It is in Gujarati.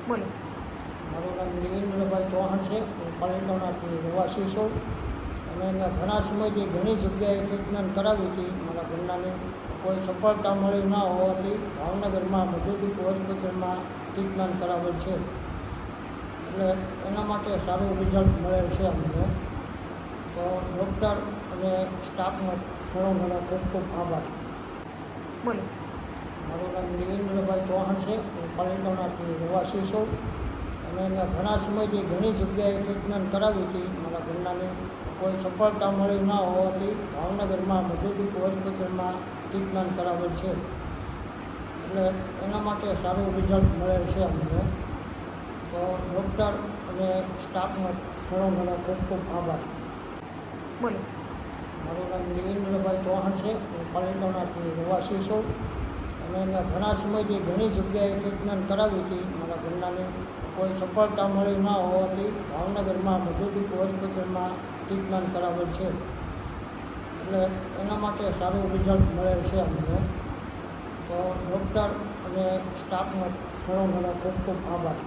બોલો. મારું નામ દેવેન્દ્રભાઈ ચૌહાણ છે. હું પાલિતાણાથી રહેવાસી છું અને મેં ઘણા સમયથી ઘણી જગ્યાએ ટ્રીટમેન્ટ કરાવી હતી. મારા ઘરનાની કોઈ સફળતા મળી ના હોવાથી ભાવનગરમાં મધુદીપ હોસ્પિટલમાં ટ્રીટમેન્ટ કરાવેલ છે. એટલે એના માટે સારું રિઝલ્ટ મળેલ છે અમને. તો ડૉક્ટર અને સ્ટાફનો ઘણો ઘણો ખૂબ ખૂબ આભાર. બોલો. મારું નામ દેવેન્દ્રભાઈ ચૌહાણ છે. હું પાલિતાણાથી રહેવાસી છું અને મેં ઘણા સમયથી ઘણી જગ્યાએ ટ્રીટમેન્ટ કરાવી હતી. મારા ઘરનાની કોઈ સફળતા મળી ના હોવાથી ભાવનગરમાં મધુદીપ હોસ્પિટલમાં ટ્રીટમેન્ટ કરાવેલ છે. એટલે એના માટે સારું રિઝલ્ટ મળેલ છે અમને. તો ડૉક્ટર અને સ્ટાફનો ઘણો ઘણો ખૂબ ખૂબ આભાર. બોલો. મારું નામ દેવેન્દ્રભાઈ ચૌહાણ છે. હું પાલિતાણાથી રહેવાસી છું અને મેં ઘણા સમયથી ઘણી જગ્યાએ ટ્રીટમેન્ટ કરાવી હતી. મારા ઘરનાની કોઈ સફળતા મળી ના હોવાથી ભાવનગરમાં મધુદીપ હોસ્પિટલમાં ટ્રીટમેન્ટ કરાવેલ છે. એટલે એના માટે સારું રિઝલ્ટ મળેલ છે અમને. તો ડૉક્ટર અને સ્ટાફનો ઘણો ઘણો ખૂબ ખૂબ આભાર.